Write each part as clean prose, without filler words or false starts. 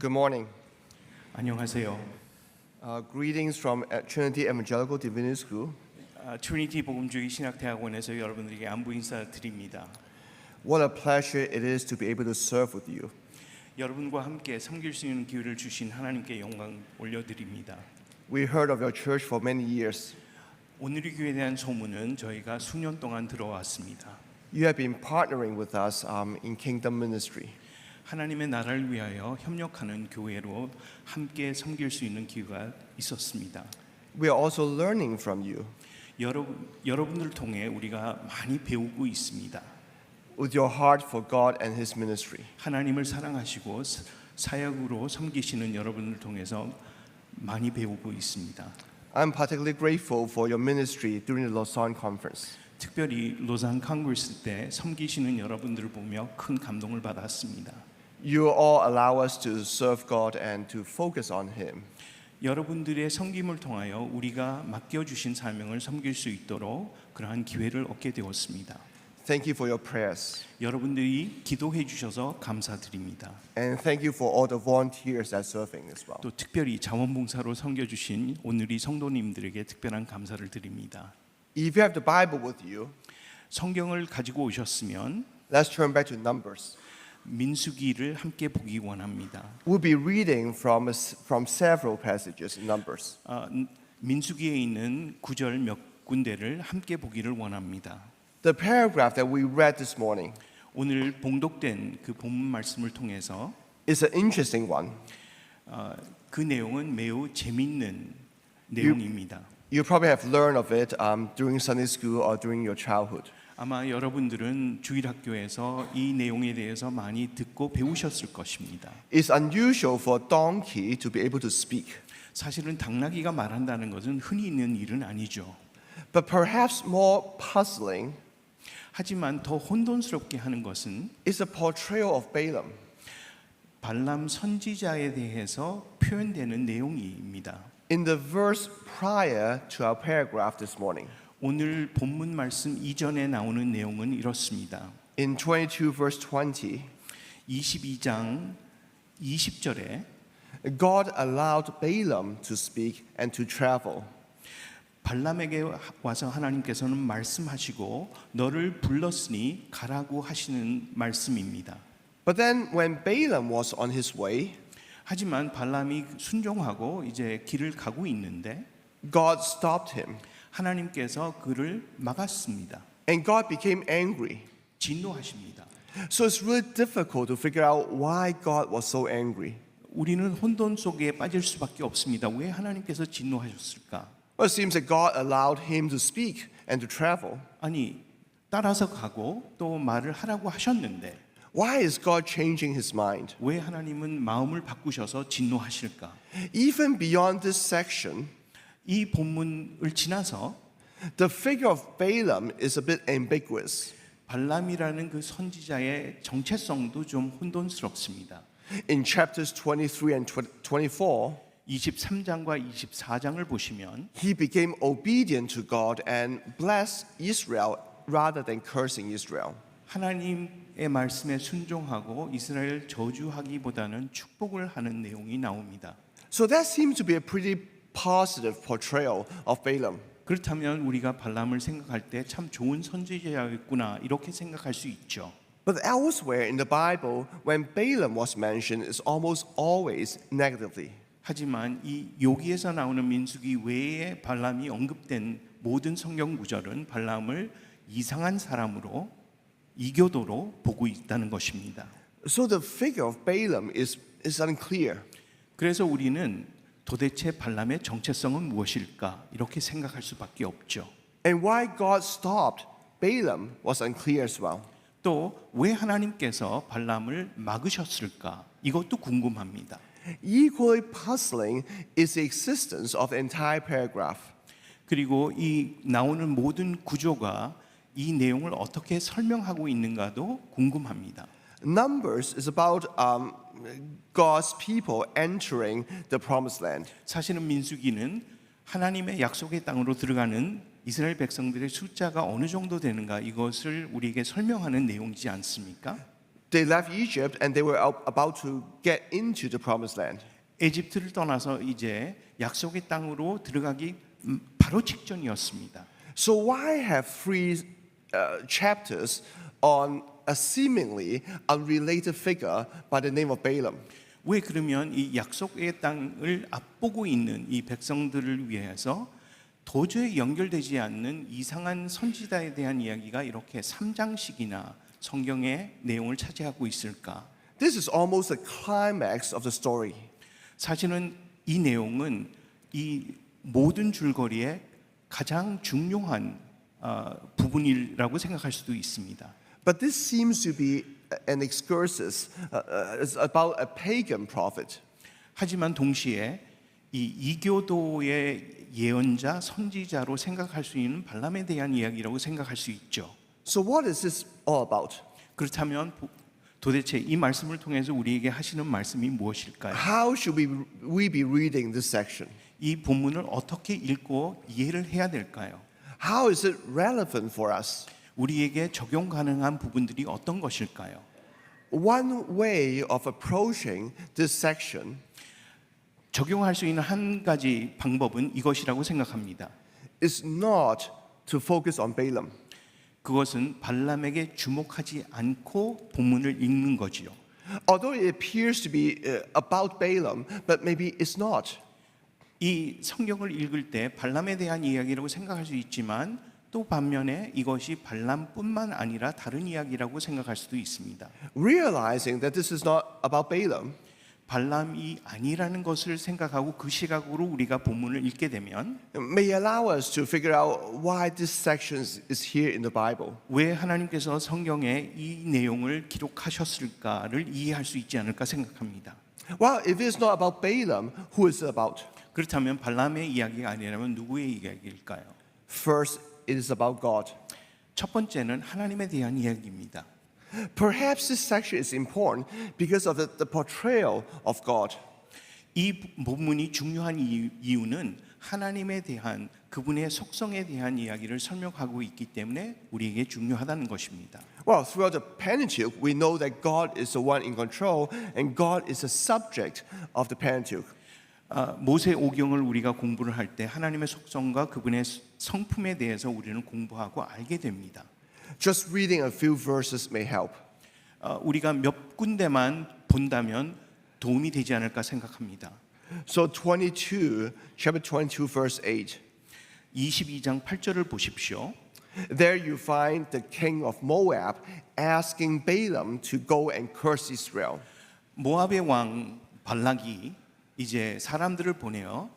Good morning. 안녕하세요. Greetings from Trinity Evangelical Divinity School. 트리니티 복음주의 신학대학원에서 여러분들에게 안부 인사 드립니다. What a pleasure it is to be able to serve with you. 여러분과 함께 섬길 수 있는 기회를 주신 하나님께 영광 올려드립니다. We heard of your church for many years. 오늘의 교회에 대한 소문은 저희가 수년 동안 들어왔습니다. You have been partnering with us in kingdom ministry. 하나님의 나라를 위하여 협력하는 교회로 함께 섬길 수 있는 기회가 있었습니다. We are also learning from you. 여러분들을 통해 우리가 많이 배우고 있습니다. With your heart for God and His ministry. 하나님을 사랑하시고 사역으로 섬기시는 여러분을 통해서 많이 배우고 있습니다. I'm particularly grateful for your ministry during the Lausanne conference. 특별히 로산 컨그레스 때 섬기시는 여러분들을 보며 큰 감동을 받았습니다. You all allow us to serve God and to focus on Him. 여러분들의 섬김을 통하여 우리가 맡겨주신 사명을 섬길 수 있도록 그러한 기회를 얻게 되었습니다. Thank you for your prayers. 여러분들이 기도해 주셔서 감사드립니다. And thank you for all the volunteers that are serving as well. 또 특별히 자원봉사로 섬겨주신 오늘의 성도님들에게 특별한 감사를 드립니다. If you have the Bible with you, 성경을 가지고 오셨으면 let's turn back to Numbers. 민수기를 함께 보기 원합니다. We'll be reading from several passages in Numbers. 민수기에 있는 구절 몇 군데를 함께 보기를 원합니다. The paragraph that we read this morning 오늘 봉독된 그 본문 말씀을 통해서 is an interesting one. 그 내용은 매우 재미있는 내용입니다. You probably have learned of it during Sunday school or during your childhood. 아마 여러분들은 주일학교에서 이 내용에 대해서 많이 듣고 배우셨을 것입니다. It's unusual for a donkey to be able to speak. 사실은 당나귀가 말한다는 것은 흔히 있는 일은 아니죠. But perhaps more puzzling 하지만 더 혼돈스럽게 하는 것은 is a portrayal of Balaam. 발람 선지자에 대해서 표현되는 내용입니다. In the verse prior to our paragraph this morning, 오늘 본문 말씀 이전에 나오는 내용은 이렇습니다. in 22 verse 20, 22장 20절에 God allowed Balaam to speak and to travel. 발람에게 와서 하나님께서는 말씀하시고 너를 불렀으니 가라고 하시는 말씀입니다. But then when Balaam was on his way, 하지만 발람이 순종하고 이제 길을 가고 있는데 God stopped him. 하나님께서 그를 막았습니다. And God became angry. 진노하십니다. So it's really difficult to figure out why God was so angry. 우리는 혼돈 속에 빠질 수밖에 없습니다. 왜 하나님께서 진노하셨을까? Well, it seems that God allowed him to speak and to travel. 아니 따라서 가고 또 말을 하라고 하셨는데 Why is God changing his mind? 왜 하나님은 마음을 바꾸셔서 진노하실까? Even beyond this section, 이 본문을 지나서 the figure of Balaam is a bit ambiguous. 발람이라는 그 선지자의 정체성도 좀 혼돈스럽습니다. In chapters 23 and 24, 23장과 24장을 보시면 he became obedient to God and blessed Israel rather than cursing Israel. 하나님의 말씀에 순종하고 이스라엘 저주하기보다는 축복을 하는 내용이 나옵니다. So that seems to be a pretty positive portrayal of Balaam. 그렇다면 우리가 발람을 생각할 때 참 좋은 선지자였구나 이렇게 생각할 수 있죠. But elsewhere in the Bible, when Balaam was mentioned, it's almost always negatively. 하지만 이 여기에서 나오는 민수기 외에 발람이 언급된 모든 성경 구절은 발람을 이상한 사람으로 이교도로 보고 있다는 것입니다. So the figure of Balaam is unclear. 그래서 우리는 도대체 발람의 정체성은 무엇일까 이렇게 생각할 수밖에 없죠. And why God stopped Balaam was unclear as well. 또 왜 하나님께서 발람을 막으셨을까 이것도 궁금합니다. Equally puzzling is the existence of the entire paragraph. 그리고 이 나오는 모든 구조가 이 내용을 어떻게 설명하고 있는가도 궁금합니다. Numbers is about God's people entering the promised land. 사실은 민수기는 하나님의 약속의 땅으로 들어가는 이스라엘 백성들의 숫자가 어느 정도 되는가 이것을 우리에게 설명하는 내용이지 않습니까? They left Egypt and they were about to get into the promised land. 에집트를 떠나서 이제 약속의 땅으로 들어가기 바로 직전이었습니다. So why have three chapters on a seemingly unrelated figure by the name of Balaam? 왜 그러면 이 약속의 땅을 앞보고 있는 이 백성들을 위해서 도저히 연결되지 않는 이상한 선지자에 대한 이야기가 이렇게 3장씩이나 성경의 내용을 차지하고 있을까? This is almost the climax of the story. 사실은 이 내용은 이 모든 줄거리의 가장 중요한 부분이라고 생각할 수도 있습니다. But this seems to be an excursus about a pagan prophet. 하지만 동시에 이 이교도의 예언자, 선지자로 생각할 수 있는 발람에 대한 이야기라고 생각할 수 있죠. So what is this all about? 그렇다면 도대체 이 말씀을 통해서 우리에게 하시는 말씀이 무엇일까요? How should we be reading this section? 이 본문을 어떻게 읽고 이해를 해야 될까요? How is it relevant for us? 우리에게 적용 가능한 부분들이 어떤 것일까요? One way of approaching this section 적용할 수 있는 한 가지 방법은 이것이라고 생각합니다. is not to focus on Balaam. 그것은 발람에게 주목하지 않고 본문을 읽는 거지요. Although it appears to be about Balaam, but maybe it's not. 이 성경을 읽을 때 발람에 대한 이야기라고 생각할 수 있지만 또 반면에 이것이 발람뿐만 아니라 다른 이야기라고 생각할 수도 있습니다. Realizing that this is not about Balaam, 발람이 아니라는 것을 생각하고 그 시각으로 우리가 본문을 읽게 되면 may allow us to figure out why this section is here in the Bible. 왜 하나님께서 성경에 이 내용을 기록하셨을까를 이해할 수 있지 않을까 생각합니다. Well, if it's not about Balaam, who is it about? 그렇다면 발람의 이야기가 아니라면 누구의 이야기일까요? First, it is about God. 첫 번째는 하나님에 대한 이야기입니다. Perhaps this section is important because of the portrayal of God. 이 본문이 중요한 이유는 하나님에 대한 그분의 속성에 대한 이야기를 설명하고 있기 때문에 우리에게 중요하다는 것입니다. Well, throughout the Pentateuch, we know that God is the one in control and God is the subject of the Pentateuch. 모세 오경을 우리가 공부를 할 때 하나님의 속성과 그분의 성품에 대해서 우리는 공부하고 알게 됩니다. Just reading a few verses may help. 우리가 몇 군데만 본다면 도움이 되지 않을까 생각합니다. So chapter 22, verse 8. 22장 8절을 보십시오. There you find the king of Moab asking Balaam to go and curse Israel. 모압의 왕 발락이 이제 사람들을 보내어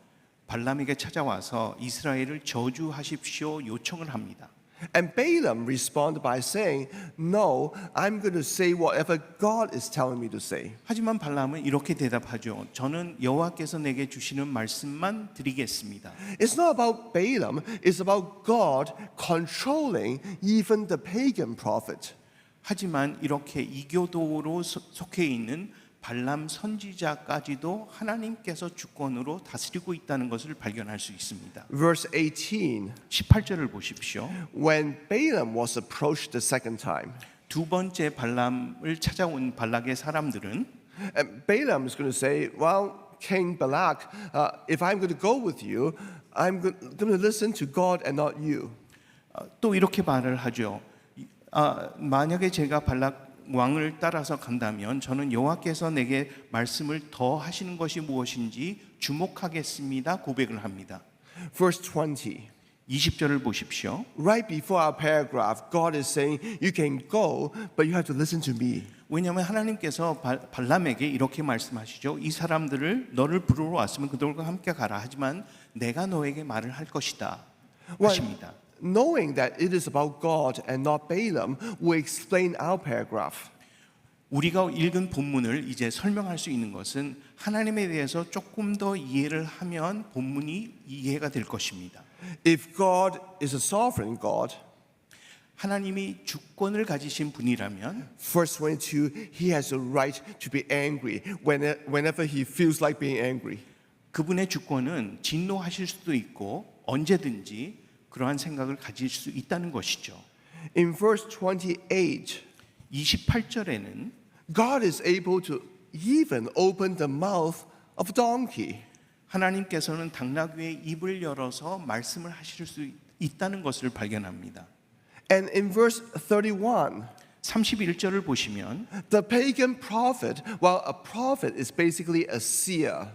발람에게 찾아와서 이스라엘을 저주하십시오 요청을 합니다. And Balaam responded by saying, "No, I'm going to say whatever God is telling me to say." 하지만 발람은 이렇게 대답하죠. 저는 여호와께서 내게 주시는 말씀만 드리겠습니다. It's not about Balaam, it's about God controlling even the pagan prophet. 하지만 이렇게 이교도로 속해 있는 발람 선지자까지도 하나님께서 주권으로 다스리고 있다는 것을 발견할 수 있습니다. Verse 18. 18절을 보십시오. When Balaam was approached the second time, 두 번째 발람을 찾아온 발락의 사람들은 and Balaam is going to say, "Well, King Balak, if I'm going to go with you, I'm going to listen to God and not you." 또 이렇게 말을 하죠. 만약에 제가 발락 왕을 따라서 간다면 저는 여호와께서 내게 말씀을 더 하시는 것이 무엇인지 주목하겠습니다. 고백을 합니다. Verse 20. 20절을 보십시오. Right before our paragraph, God is saying, "You can go, but you have to listen to me." 왜냐하면 하나님께서 발람에게 이렇게 말씀하시죠. 이 사람들을 너를 부르러 왔으면 그들과 함께 가라. 하지만 내가 너에게 말을 할 것이다 하십니다. Knowing that it is about God and not Balaam, we explain our paragraph. 우리가 읽은 본문을 이제 설명할 수 있는 것은 하나님에 대해서 조금 더 이해를 하면 본문이 이해가 될 것입니다. If God is a sovereign God, 하나님이 주권을 가지신 분이라면 verse 22, he has a right to be angry whenever he feels like being angry. 그분의 주권은 진노하실 수도 있고 언제든지 그러한 생각을 가질 수 있다는 것이죠. In verse 28, 28절에는 God is able to even open the mouth of a donkey. 하나님께서는 당나귀의 입을 열어서 말씀을 하실 수 있다는 것을 발견합니다. And in verse 31, 31절을 보시면 the pagan prophet, well, a prophet is basically a seer.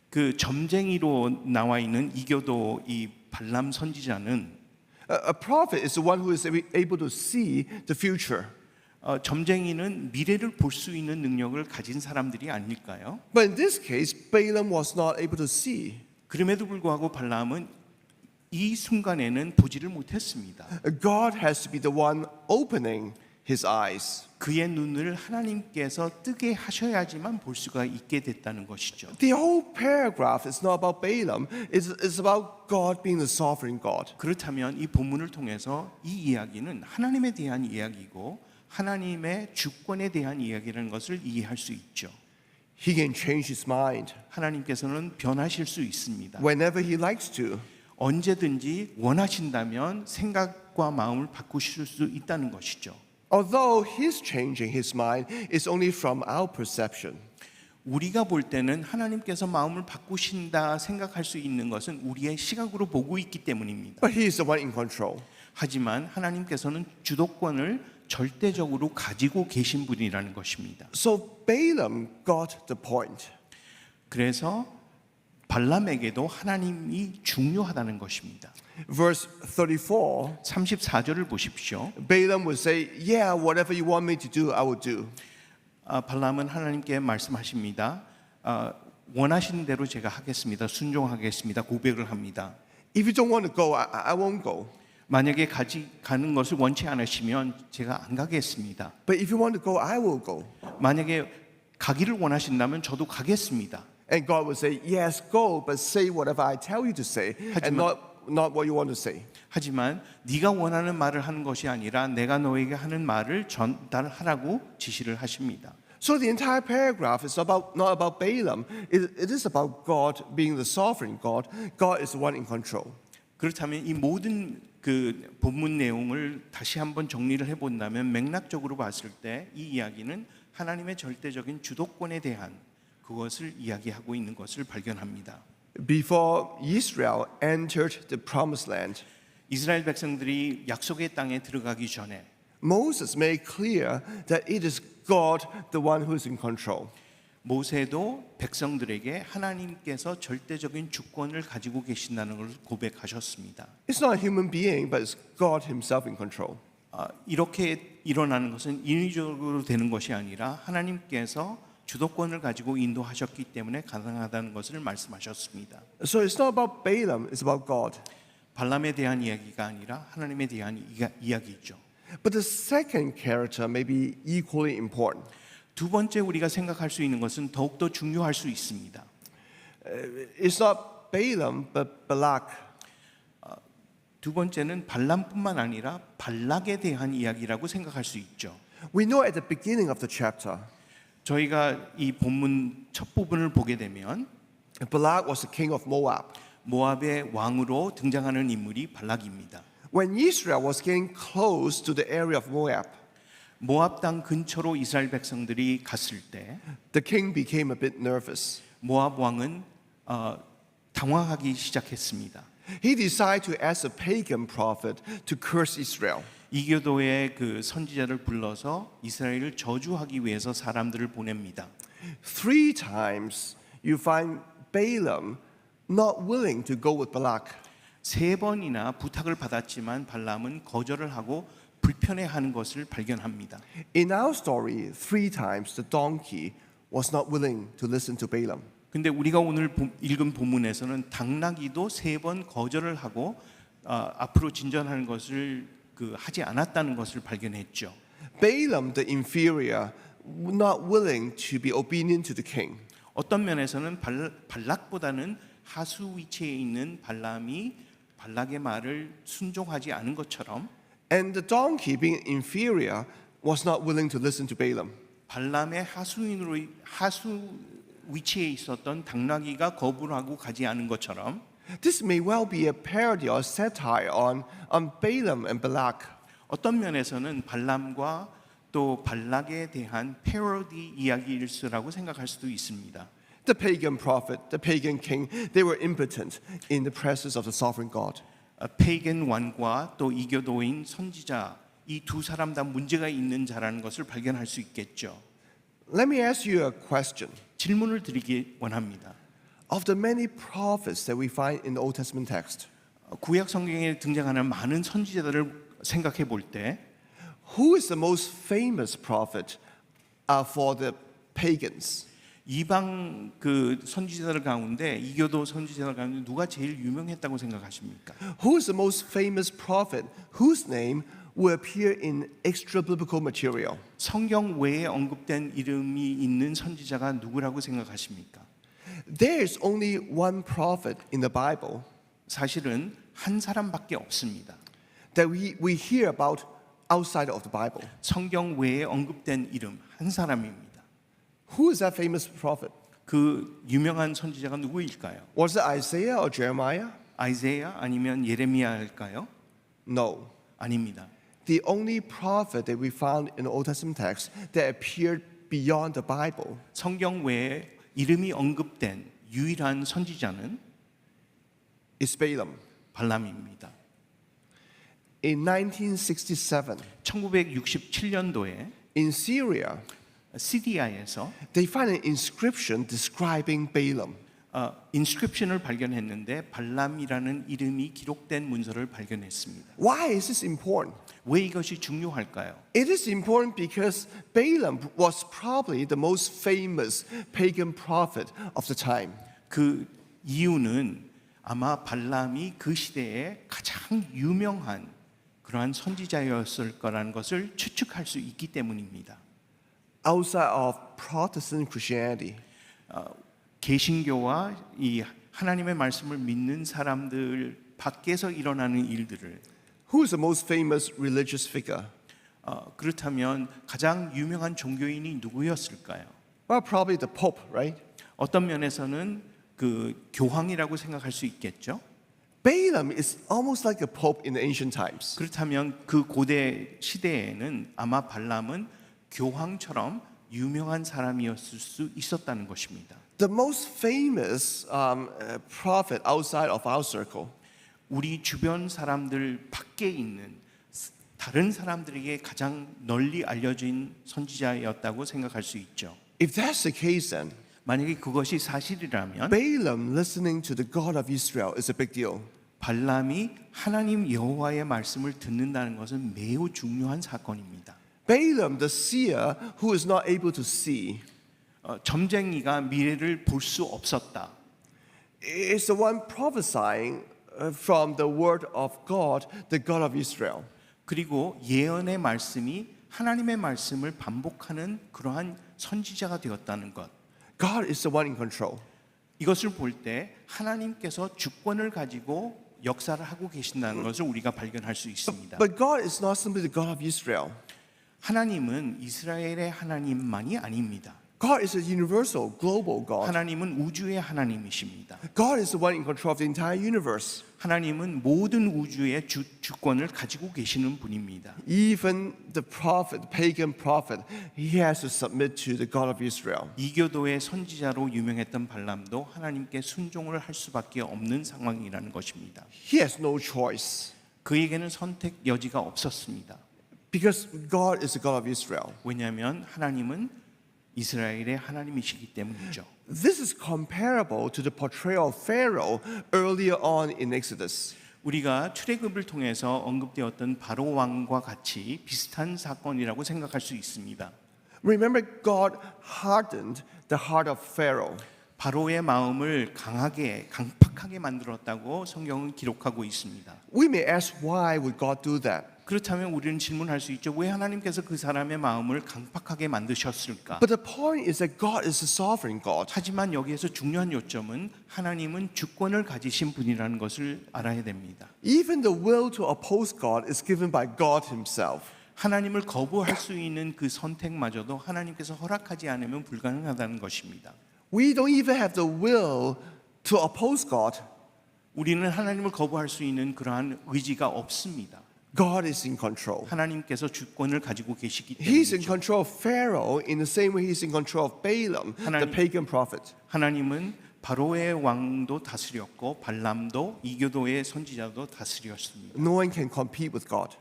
그 점쟁이로 나와 있는 이교도 이 발람 선지자는 A prophet is the one who is able to see the future. 점쟁이는 미래를 볼 수 있는 능력을 가진 사람들이 아닐까요? But in this case, Balaam was not able to see. 그럼에도 불구하고 발람은 이 순간에는 보지를 못했습니다. God has to be the one opening his eyes. 그의 눈을 하나님께서 뜨게 하셔야지만 볼 수가 있게 됐다는 것이죠. The whole paragraph is not about Balaam, it's about God being the sovereign God. 그렇다면 이 본문을 통해서 이 이야기는 하나님에 대한 이야기고 하나님의 주권에 대한 이야기라는 것을 이해할 수 있죠. He can change his mind 하나님께서는 변하실 수 있습니다. whenever he likes to. 언제든지 원하신다면 생각과 마음을 바꾸실 수 있다는 것이죠. Although his changing his mind is only from our perception. 우리가 볼 때는 하나님께서 마음을 바꾸신다 생각할 수 있는 것은 우리의 시각으로 보고 있기 때문입니다. But he is the one in control. 하지만 하나님께서는 주도권을 절대적으로 가지고 계신 분이라는 것입니다. So Balaam got the point. 그래서 발람에게도 하나님이 중요하다는 것입니다. Verse 34, 34절을 보십시오. Balaam would say, yeah, whatever you want me to do, I will do. 발람은 하나님께 말씀하십니다. 원하시는 대로 제가 하겠습니다. 순종하겠습니다. 고백을 합니다. If you don't want to go, I won't go. 만약에 가는 것을 원치 않으시면 제가 안 가겠습니다. But if you want to go, I will go. 만약에 가기를 원하신다면 저도 가겠습니다. And God would say, yes, go, but say whatever I tell you to say, and not what you want to say. 하지만 네가 원하는 말을 하는 것이 아니라 내가 너에게 하는 말을 전달하라고 지시를 하십니다. So the entire paragraph is not about Balaam. It is about God being the sovereign God. God is the one in control. 그렇다면 이 모든 그 본문 내용을 다시 한번 정리를 해본다면 맥락적으로 봤을 때 이 이야기는 하나님의 절대적인 주도권에 대한 그것을 이야기하고 있는 것을 발견합니다. Before Israel entered the promised land, 이스라엘 백성들이 약속의 땅에 들어가기 전에 Moses made clear that it is God the one who is in control. 모세도 백성들에게 하나님께서 절대적인 주권을 가지고 계신다는 것을 고백하셨습니다. It's not a human being, but it's God himself in control. 이렇게 일어나는 것은 인위적으로 되는 것이 아니라 하나님께서 주도권을 가지고 인도하셨기 때문에 가능하다는 것을 말씀하셨습니다. So it's not about Balaam, it's about God. 발람에 대한 이야기가 아니라 하나님에 대한 이야기죠. But the second character may be equally important. 두 번째 우리가 생각할 수 있는 것은 더욱더 중요할 수 있습니다. It's not Balaam, but Balak. 두 번째는 발람뿐만 아니라 발락에 대한 이야기라고 생각할 수 있죠. We know at the beginning of the chapter, 저희가 이 본문 첫 부분을 보게 되면 Balak was the king of Moab. 모압의 왕으로 등장하는 인물이 발락입니다. When Israel was getting close to the area of Moab, 모압 땅 근처로 이스라엘 백성들이 갔을 때 the king became a bit nervous. 모압 왕은 당황하기 시작했습니다. He decided to ask a pagan prophet to curse Israel. 이교도의 그 선지자를 불러서 이스라엘을 저주하기 위해서 사람들을 보냅니다. 3 times you find Balaam not willing to go with Balak. 세 번이나 부탁을 받았지만 발람은 거절을 하고 불편해하는 것을 발견합니다. In our story, 3 times the donkey was not willing to listen to Balaam. 근데 우리가 오늘 읽은 본문에서는 당나귀도 세 번 거절을 하고 앞으로 진전하는 것을 하지 않았다는 것을 발견했죠. Balaam, the inferior, not willing to be obedient to the king. 어떤 면에서는 발락보다는 하수 위치에 있는 발람이 발락의 말을 순종하지 않은 것처럼 And the donkey, being inferior, was not willing to listen to Balaam. 발람의 하수 위치에 있었던 당나귀가 거부를 하고 가지 않은 것처럼 This may well be a parody or satire on Balaam and Balak. 어떤 면에서는 발람과 또 발락에 대한 패러디 이야기일수라고 생각할 수도 있습니다. The pagan prophet, the pagan king, they were impotent in the presence of the sovereign God. 페이겐 왕과 또 이교도인 선지자 이 두 사람 다 문제가 있는 자라는 것을 발견할 수 있겠죠. Let me ask you a question. 질문을 드리기 원합니다. Of the many prophets that we find in the Old Testament text, 구약 성경에 등장하는 많은 선지자들을 생각해 볼 때 who is the most famous prophet for the pagans? 이방 그 선지자들 가운데 이교도 선지자들 가운데 누가 제일 유명했다고 생각하십니까? Who is the most famous prophet whose name will appear in extra biblical material? 성경 외에 언급된 이름이 있는 선지자가 누구라고 생각하십니까? There is only one prophet in the Bible 사실은 한 사람밖에 없습니다. that we hear about outside of the Bible. 성경 외에 언급된 이름 한 사람입니다. Who is that famous prophet? 그 유명한 선지자가 누구일까요? Was it Isaiah or Jeremiah? 아이사야 아니면 예레미야일까요? No. 아닙니다. The only prophet that we found in the Old Testament text that appeared beyond the Bible 성경 외에 이름이 언급된 유일한 선지자는 is Balaam. 발람입니다. In 1967, 1967년도에 in Syria, 시리아에서 they find an inscription describing Balaam. 인스크립션을 발견했는데 발람이라는 이름이 기록된 문서를 발견했습니다. Why is this important? 왜 이것이 중요할까요? It is important because Balaam was probably the most famous pagan prophet of the time. 그 이유는 아마 발람이 그 시대에 가장 유명한 그러한 선지자였을 거라는 것을 추측할 수 있기 때문입니다. Outside of Protestant Christianity, 개신교와 이 하나님의 말씀을 믿는 사람들 밖에서 일어나는 일들을 who is the most famous religious figure? 그렇다면 가장 유명한 종교인이 누구였을까요? Well, probably the Pope, right? 어떤 면에서는 그 교황이라고 생각할 수 있겠죠. Balaam is almost like a pope in the ancient times. 그렇다면 그 고대 시대에는 아마 발람은 교황처럼 유명한 사람이었을 수 있었다는 것입니다. The most famous prophet outside of our circle 우리 주변 사람들 밖에 있는 다른 사람들에게 가장 널리 알려진 선지자였다고 생각할 수 있죠. If that's the case, then 만약에 그것이 사실이라면 Balaam listening to the God of Israel is a big deal. 발람이 하나님 여호와의 말씀을 듣는다는 것은 매우 중요한 사건입니다. Balaam, the seer who is not able to see, 점쟁이가 미래를 볼 수 없었다. is the one prophesying from the word of God, the God of Israel. 그리고 예언의 말씀이 하나님의 말씀을 반복하는 그러한 선지자가 되었다는 것. God is the one in control. 이것을 볼 때 하나님께서 주권을 가지고 역사를 하고 계신다는 것을 우리가 발견할 수 있습니다. But God is not simply the God of Israel. 하나님은 이스라엘의 하나님만이 아닙니다. God is a universal, global God. 하나님은 우주의 하나님이십니다. God is the one in control of the entire universe. 하나님은 모든 우주의 주권을 가지고 계시는 분입니다. Even the prophet, the pagan prophet, he has to submit to the God of Israel. 이교도의 선지자로 유명했던 발람도 하나님께 순종을 할 수밖에 없는 상황이라는 것입니다. He has no choice 그에게는 선택 여지가 없었습니다. because God is the God of Israel. 왜냐하면 하나님은 이스라엘의 하나님이시기 때문이죠. This is comparable to the portrayal of Pharaoh earlier on in Exodus. 우리가 출애굽을 통해서 언급되었던 바로 왕과 같이 비슷한 사건이라고 생각할 수 있습니다. Remember, God hardened the heart of Pharaoh. 바로의 마음을 강팍하게 만들었다고 성경은 기록하고 있습니다. We may ask, why would God do that? 그렇다면 우리는 질문할 수 있죠. 왜 하나님께서 그 사람의 마음을 강팍하게 만드셨을까? But the point is that God is a sovereign God. 하지만 여기에서 중요한 요점은 하나님은 주권을 가지신 분이라는 것을 알아야 됩니다. Even the will to oppose God is given by God Himself. 하나님을 거부할 수 있는 그 선택마저도 하나님께서 허락하지 않으면 불가능하다는 것입니다. We don't even have the will to oppose God. 우리는 하나님을 거부할 수 있는 그러한 의지가 없습니다. God is in control. 하나님께서 주권을 가지고 계시기 He's in 때문이죠. control of Pharaoh in the same way he's in control of Balaam, the 하나님- pagan prophet. 하나님은 바로의 왕도 다스렸고 발람도 이교도의 선지자도 다스렸습니다. No one can compete with God,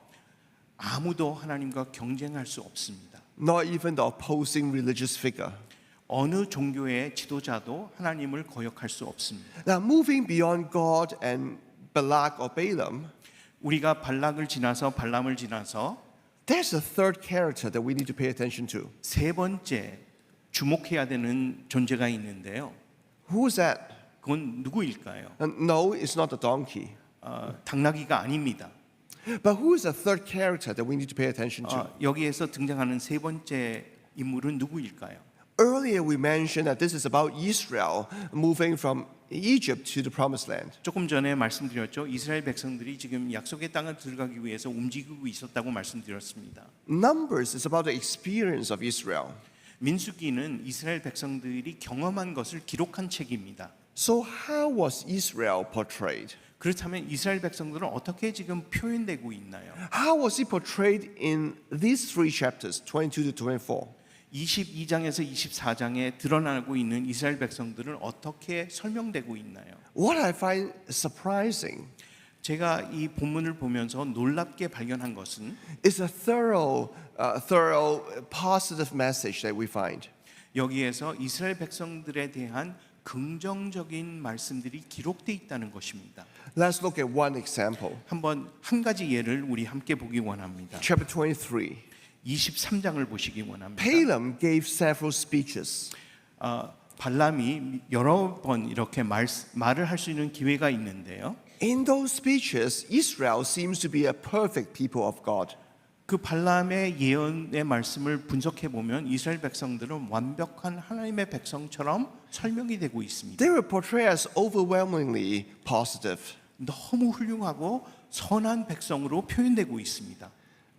아무도 하나님과 경쟁할 수 없습니다. not even the opposing religious figure. 어느 종교의 지도자도 하나님을 거역할 수 없습니다. Now, moving beyond God and Balak or Balaam, 우리가 발락을 지나서 발람을 지나서 there's a third character that we need to pay attention to. 세 번째 주목해야 되는 존재가 있는데요. Who is that? 그건 누구일까요? No, it's not the donkey. 당나귀가 아닙니다. But who is the third character that we need to pay attention to? 여기에서 등장하는 세 번째 인물은 누구일까요? Earlier, we mentioned that this is about Israel moving from Egypt to the Promised Land. 조금 전에 말씀드렸죠. 이스라엘 백성들이 지금 약속의 땅을 들어가기 위해서 움직이고 있었다고 말씀드렸습니다. Numbers is about the experience of Israel. 민수기는 이스라엘 백성들이 경험한 것을 기록한 책입니다. So, how was Israel portrayed? 그렇다면 이스라엘 백성들은 어떻게 지금 표현되고 있나요? How was he portrayed in these three chapters, 22 to 24? 22장에서 24장에 드러나고 있는 이스라엘 백성들은 어떻게 설명되고 있나요? What I find surprising 제가 이 본문을 보면서 놀랍게 발견한 것은 is a thorough, positive message that we find. 여기에서 이스라엘 백성들에 대한 긍정적인 말씀들이 기록되어 있다는 것입니다. Let's look at one example. 한번 한 가지 예를 우리 함께 보기 원합니다. Chapter 23. 23장을 보시기 원합니다. Balaam gave several speeches. 발람이 여러 번 이렇게 말을 할 수 있는 기회가 있는데요. In those speeches, Israel seems to be a perfect people of God. 그 발람의 예언의 말씀을 분석해 보면 이스라엘 백성들은 완벽한 하나님의 백성처럼 설명이 되고 있습니다. They were portrayed as overwhelmingly positive. 너무 훌륭하고 선한 백성으로 표현되고 있습니다.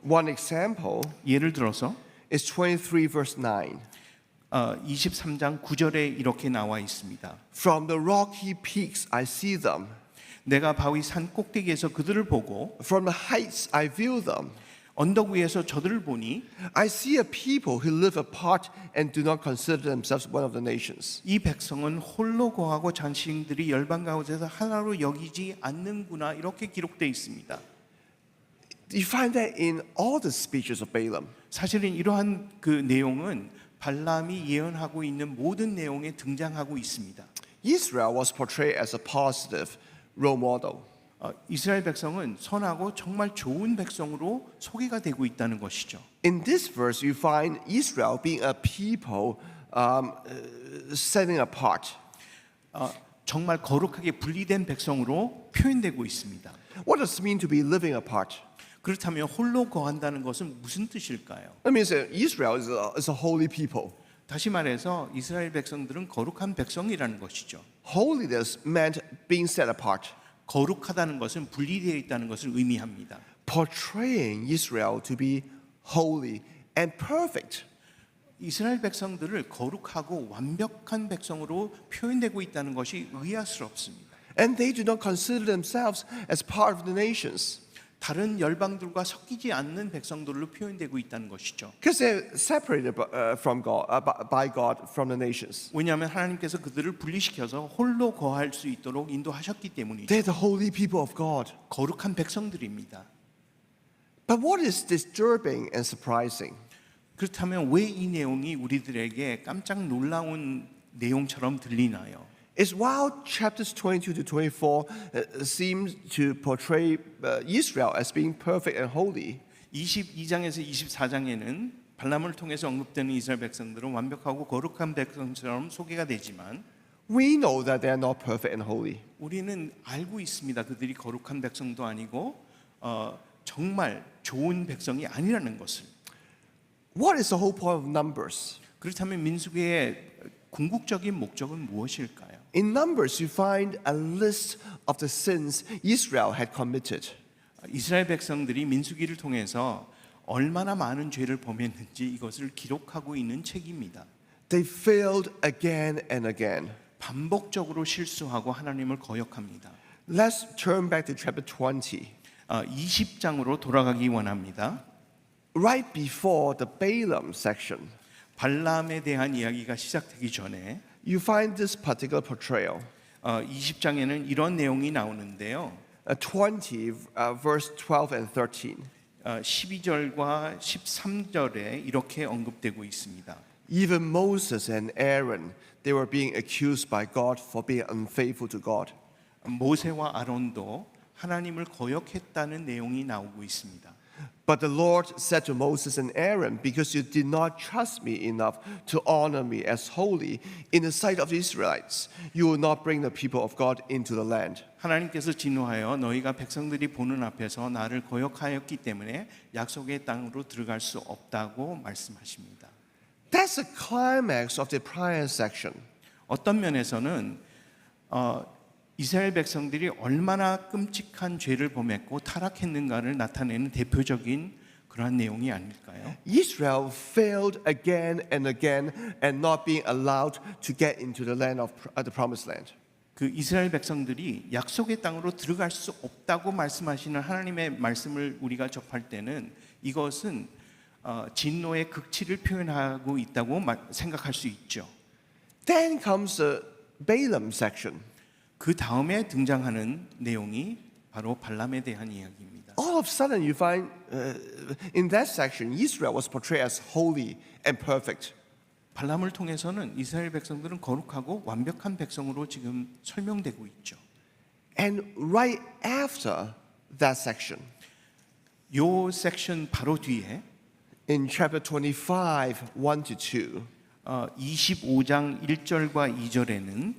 One example 예를 들어서 is 23 verse 9. 23장 9절에 이렇게 나와 있습니다. From the rocky peaks I see them. 내가 바위 산 꼭대기에서 그들을 보고 From the heights I view them. 언덕 위에서 저들을 보니 I see a people who live apart and do not consider themselves one of the nations. 이 백성은 홀로 거하고 자신들이 열방 가운데서 하나로 여기지 않는구나 이렇게 기록되어 있습니다. You find that in all the speeches of Balaam. 사실은 이러한 그 내용은 발람이 예언하고 있는 모든 내용에 등장하고 있습니다. Israel was portrayed as a positive role model. 이스라엘 백성은 선하고 정말 좋은 백성으로 소개가 되고 있다는 것이죠. In this verse, you find Israel being a people setting apart. 정말 거룩하게 분리된 백성으로 표현되고 있습니다. What does it mean to be living apart? 그렇다면 홀로 거한다는 것은 무슨 뜻일까요? That means that Israel is a holy people. 다시 말해서 이스라엘 백성들은 거룩한 백성이라는 것이죠. Holiness meant being set apart, 거룩하다는 것은 분리되어 있다는 것을 의미합니다. portraying Israel to be holy and perfect. 이스라엘 백성들을 거룩하고 완벽한 백성으로 표현되고 있다는 것이 의아스럽습니다. And they do not consider themselves as part of the nations. 다른 열방들과 섞이지 않는 백성들로 표현되고 있다는 것이죠. Because they're separated from God, by God from the nations. 왜냐하면 하나님께서 그들을 분리시켜서 홀로 거할 수 있도록 인도하셨기 때문이죠. They're the holy people of God. 거룩한 백성들입니다. But what is disturbing and surprising? 그렇다면 왜 이 내용이 우리들에게 깜짝 놀라운 내용처럼 들리나요? Is while chapters 22 to 24 seems to portray Israel as being perfect and holy, 22장에서 24장에는 발람을 통해서 언급되는 이스라엘 백성들은 완벽하고 거룩한 백성처럼 소개가 되지만 we know that they are not perfect and holy. 우리는 알고 있습니다. 그들이 거룩한 백성도 아니고 정말 좋은 백성이 아니라는 것을. What is the whole point of Numbers? 그렇다면 민수기의 궁극적인 목적은 무엇일까요? In Numbers, you find a list of the sins Israel had committed. 이스라엘 백성들이 민수기를 통해서 얼마나 많은 죄를 범했는지 이것을 기록하고 있는 책입니다. They failed again and again. 반복적으로 실수하고 하나님을 거역합니다. Let's turn back to chapter 20. 20장으로 돌아가기 원합니다. Right before the Balaam section, 발람에 대한 이야기가 시작되기 전에 you find this particular portrayal. 20장에는 이런 내용이 나오는데요. 20, verse 12 and 13. 12절과 13절에 이렇게 언급되고 있습니다. Even Moses and Aaron, they were being accused by God for being unfaithful to God. 모세와 아론도 하나님을 거역했다는 내용이 나오고 있습니다. But the Lord said to Moses and Aaron, because you did not trust me enough to honor me as holy in the sight of the Israelites, you will not bring the people of God into the land. 하나님께서 진노하여 너희가 백성들이 보는 앞에서 나를 거역하였기 때문에 약속의 땅으로 들어갈 수 없다고 말씀하십니다. That's the climax of the prior section. 어떤 면에서는 이스라엘 백성들이 얼마나 끔찍한 죄를 범했고 타락했는가를 나타내는 대표적인 그러한 내용이 아닐까요? Israel failed again and again and not being allowed to get into the land of the promised land. 그 이스라엘 백성들이 약속의 땅으로 들어갈 수 없다고 말씀하시는 하나님의 말씀을 우리가 접할 때는 이것은 진노의 극치를 표현하고 있다고 생각할 수 있죠. Then comes the Balaam section. 그 다음에 등장하는 내용이 바로 발람에 대한 이야기입니다. All of a sudden, you find in that section, Israel was portrayed as holy and perfect. 발람을 통해서는 이스라엘 백성들은 거룩하고 완벽한 백성으로 지금 설명되고 있죠. And right after that section, 요 섹션 바로 뒤에 in chapter 25, 1 to 2, 25장 1절과 2절에는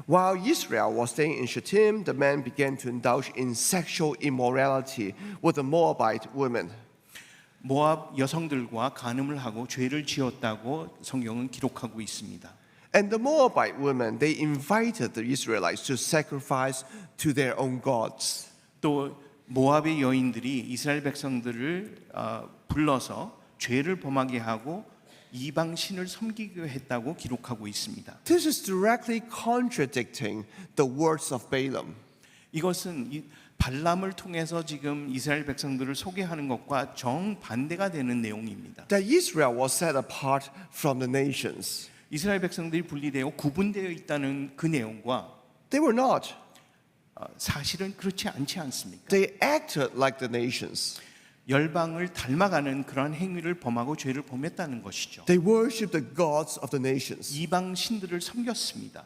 while Israel was staying in Shittim, the men began to indulge in sexual immorality with the Moabite women. 모압 여성들과 간음을 하고 죄를 지었다고 성경은 기록하고 있습니다. And the Moabite women, they invited the Israelites to sacrifice to their own gods. 또 모압의 여인들이 이스라엘 백성들을 불러서 죄를 범하게 하고 이방 신을 섬기게 했다고 기록하고 있습니다. This is directly contradicting the words of Balaam. 이것은 발람을 통해서 지금 이스라엘 백성들을 소개하는 것과 정반대가 되는 내용입니다. That Israel was set apart from the nations. 이스라엘 백성들이 분리되어 구분되어 있다는 그 내용과 They were not. 사실은 그렇지 않지 않습니까? They acted like the nations. 열방을 닮아가는 그러한 행위를 범하고 죄를 범했다는 것이죠. They worshiped the gods of the nations. 이방 신들을 섬겼습니다.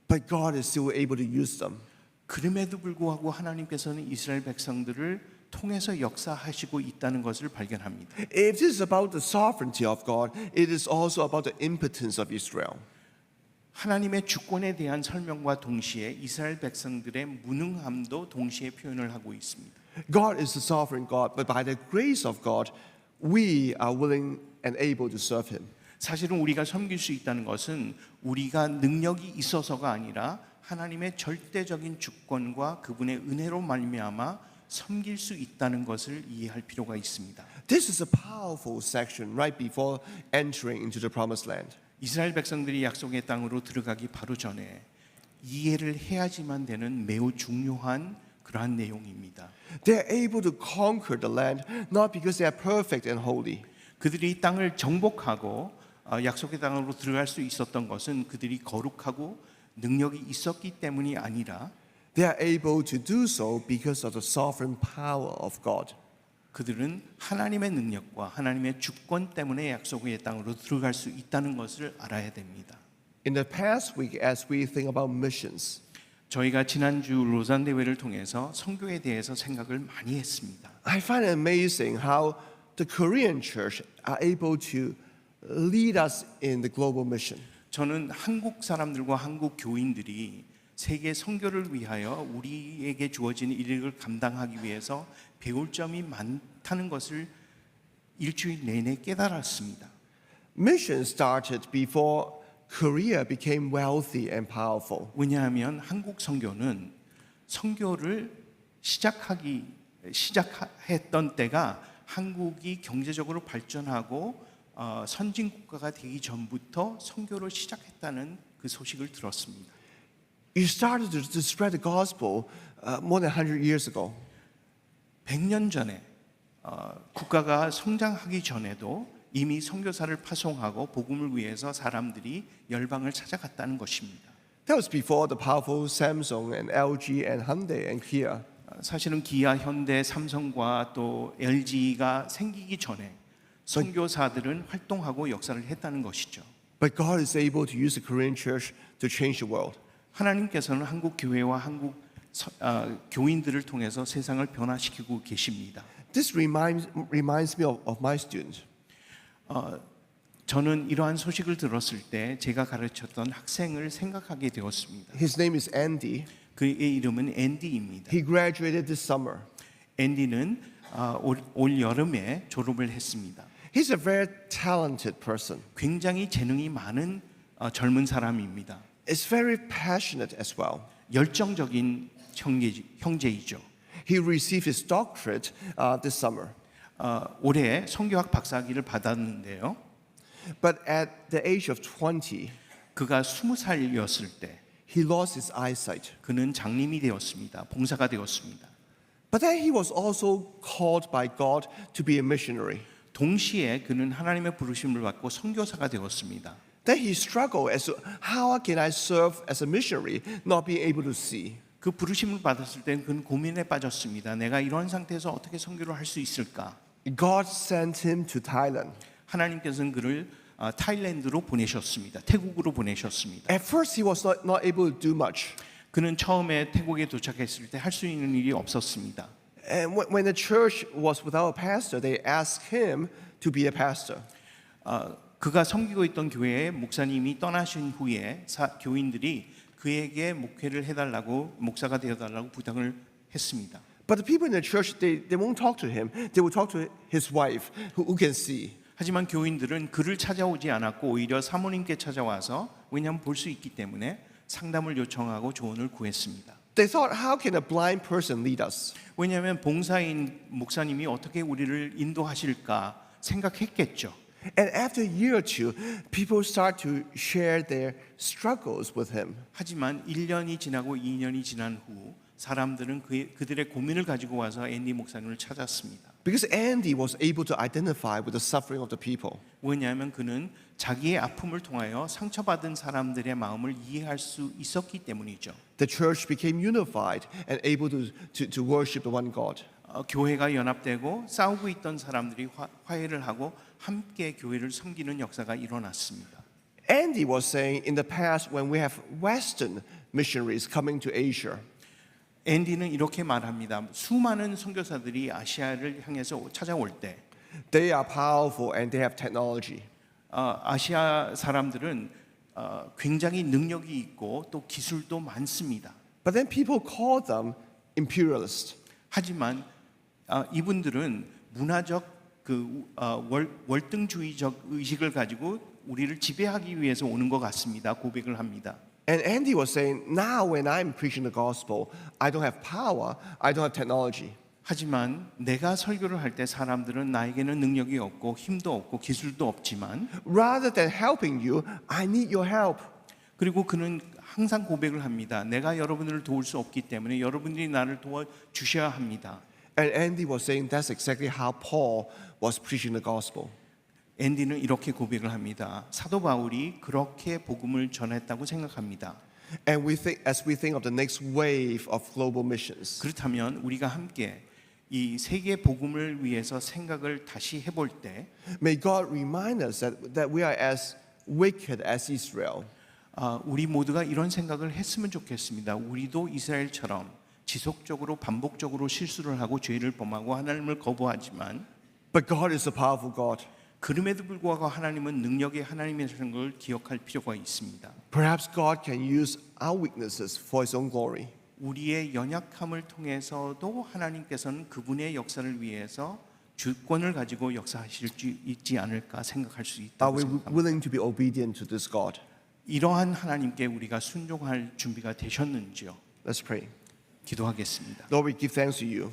But God is still able to use them. 그럼에도 불구하고 하나님께서는 이스라엘 백성들을 통해서 역사하시고 있다는 것을 발견합니다. If this is about the sovereignty of God, it is also about the impotence of Israel. 하나님의 주권에 대한 설명과 동시에 이스라엘 백성들의 무능함도 동시에 표현을 하고 있습니다. God is the sovereign God, but by the grace of God, we are willing and able to serve Him. 사실은 우리가 섬길 수 있다는 것은 우리가 능력이 있어서가 아니라 하나님의 절대적인 주권과 그분의 은혜로 말미암아 섬길 수 있다는 것을 이해할 필요가 있습니다. This is a powerful section right before entering into the promised land. 이스라엘 백성들이 약속의 땅으로 들어가기 바로 전에 이해를 해야지만 되는 매우 중요한 그러한 내용입니다. They're able to conquer the land not because they are perfect and holy. 그들이 땅을 정복하고 약속의 땅으로 들어갈 수 있었던 것은 그들이 거룩하고 능력이 있었기 때문이 아니라 They are able to do so because of the sovereign power of God. 그들은 하나님의 능력과 하나님의 주권 때문에 약속의 땅으로 들어갈 수 있다는 것을 알아야 됩니다. In the past week, as we think about missions, 저희가 지난주 로잔 대회를 통해서 선교에 대해서 생각을 많이 했습니다. I find it amazing how the Korean church are able to lead us in the global mission. 저는 한국 사람들과 한국 교인들이 세계 선교를 위하여 우리에게 주어진 일을 감당하기 위해서 배울 점이 많다는 것을 일주일 내내 깨달았습니다. Mission started before Korea became wealthy and powerful. 왜냐하면 한국 선교는 선교를 시작했던 때가 한국이 경제적으로 발전하고 선진 국가가 되기 전부터 선교를 시작했다는 그 소식을 들었습니다. You started to spread the gospel more than 100 years ago. 100년 전에 국가가 성장하기 전에도 이미 선교사를 파송하고 복음을 위해서 사람들이 열방을 찾아갔다는 것입니다. That was before the powerful Samsung and LG and Hyundai and Kia. 사실은 기아, 현대, 삼성과 또 LG가 생기기 전에 선교사들은 활동하고 역사를 했다는 것이죠. But God is able to use the Korean church to change the world. 하나님께서는 한국 교회와 한국 교인들을 통해서 세상을 변화시키고 계십니다. This reminds me of my student. 저는 이러한 소식을 들었을 때 제가 가르쳤던 학생을 생각하게 되었습니다. His name is Andy. 그의 이름은 앤디입니다. He graduated this summer. 앤디는 올 여름에 졸업을 했습니다. He's a very talented person. 굉장히 재능이 많은 젊은 사람입니다. Is very passionate as well. 열정적인 형제이죠. He received his doctorate this summer. 올해 성교학 박사학위를 받았는데요. But at the age of 20, 그가 20살이었을 때 he lost his eyesight. 그는 장님이 되었습니다. 봉사가 되었습니다. But then he was also called by God to be a missionary. 동시에 그는 하나님의 부르심을 받고 선교사가 되었습니다. Then he struggled as to how can I serve as a missionary, not being able to see. 그 부르심을 받았을 때는 그는 고민에 빠졌습니다. 내가 이런 상태에서 어떻게 선교를 할 수 있을까? God sent him to Thailand. 하나님께서는 그를 타일랜드로 보내셨습니다. 태국으로 보내셨습니다. At first, he was not able to do much. 그는 처음에 태국에 도착했을 때 할 수 있는 일이 없었습니다. And when the church was without a pastor, they asked him to be a pastor. 그가 섬기고 있던 교회에 목사님이 떠나신 후에 교인들이 그에게 목회를 해달라고 목사가 되어달라고 부탁을 했습니다. But the people in the church, they won't talk to him. They will talk to his wife, who can see. 하지만 교인들은 그를 찾아오지 않았고 오히려 사모님께 찾아와서 왜냐하면 볼 수 있기 때문에 상담을 요청하고 조언을 구했습니다. They thought, how can a blind person lead us? 왜냐하면 봉사인 목사님이 어떻게 우리를 인도하실까 생각했겠죠. And after a year or two, people start to share their struggles with him. 하지만 1년이 지나고 2년이 지난 후 사람들은 그들의 고민을 가지고 와서 앤디 목사님을 찾았습니다. Because Andy was able to identify with the suffering of the people. 왜냐하면 그는 자기의 아픔을 통하여 상처받은 사람들의 마음을 이해할 수 있었기 때문이죠. The church became unified and able to worship the one God. 교회가 연합되고 싸우고 있던 사람들이 화해를 하고 함께 교회를 섬기는 역사가 일어났습니다. Andy was saying in the past when we have Western missionaries coming to Asia, 앤디는 이렇게 말합니다. 수많은 선교사들이 아시아를 향해서 찾아올 때 they are powerful and they have technology. 아시아 사람들은 굉장히 능력이 있고 또 기술도 많습니다. But then people call them imperialist. 하지만 이분들은 문화적 월등주의적 의식을 가지고 우리를 지배하기 위해서 오는 것 같습니다. 고백을 합니다. And Andy was saying, now when I'm preaching the gospel, I don't have power, I don't have technology. 하지만 내가 설교를 할 때 사람들은 나에게는 능력이 없고 힘도 없고 기술도 없지만 Rather than helping you, I need your help. 그리고 그는 항상 고백을 합니다. 내가 여러분들을 도울 수 없기 때문에 여러분들이 나를 도와주셔야 합니다. And Andy was saying that's exactly how Paul was preaching the gospel. 앤디는 이렇게 고백을 합니다. 사도 바울이 그렇게 복음을 전했다고 생각합니다. And as we think of the next wave of global missions, 그렇다면 우리가 함께 이 세계 복음을 위해서 생각을 다시 해볼 때 may God remind us that we are as wicked as Israel. 우리 모두가 이런 생각을 했으면 좋겠습니다. 우리도 이스라엘처럼 지속적으로 반복적으로 실수를 하고 죄를 범하고 하나님을 거부하지만 But God is a powerful God. 그럼에도 불구하고 하나님은 능력의 하나님이라는 걸 기억할 필요가 있습니다. Perhaps God can use our weaknesses for His own glory. 우리의 연약함을 통해서도 하나님께서는 그분의 역사를 위해서 주권을 가지고 역사하실 수 있지 않을까 생각할 수 Are 있다고 we 생각합니다. willing to be obedient to this God? 이러한 하나님께 우리가 순종할 준비가 되셨는지요? Let's pray. 기도하겠습니다. Lord, we give thanks to you.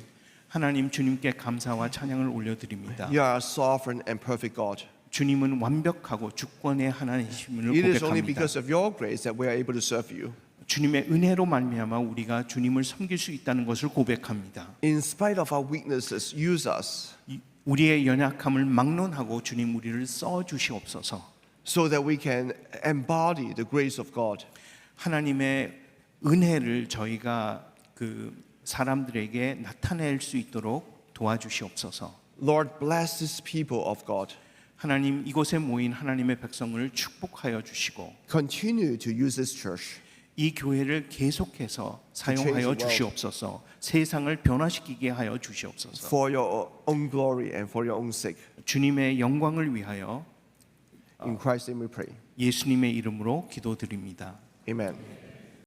하나님 주님께 감사와 찬양을 올려드립니다. You are a sovereign and perfect God. 주님은 완벽하고 주권의 하나님이심을 It is only 고백합니다. because of your grace that we are able to serve you. 주님의 은혜로 말미암아 우리가 주님을 섬길 수 있다는 것을 고백합니다. In spite of our weaknesses, use us 우리의 연약함을 막론하고 주님 우리를 써 주시옵소서. so that we can embody the grace of God. 하나님의 은혜를 저희가 그 사람들에게 나타낼 수 있도록 도와주시옵소서. Lord, bless these people of God. 하나님 이곳에 모인 하나님의 백성을 축복하여 주시고 Continue to use this church 이 교회를 계속해서 change 사용하여 the world. 주시옵소서. 세상을 변화시키게 하여 주시옵소서. for your own glory and for your own sake. 주님의 영광을 위하여 In Christ's name we pray. 예수님의 이름으로 기도드립니다. Amen.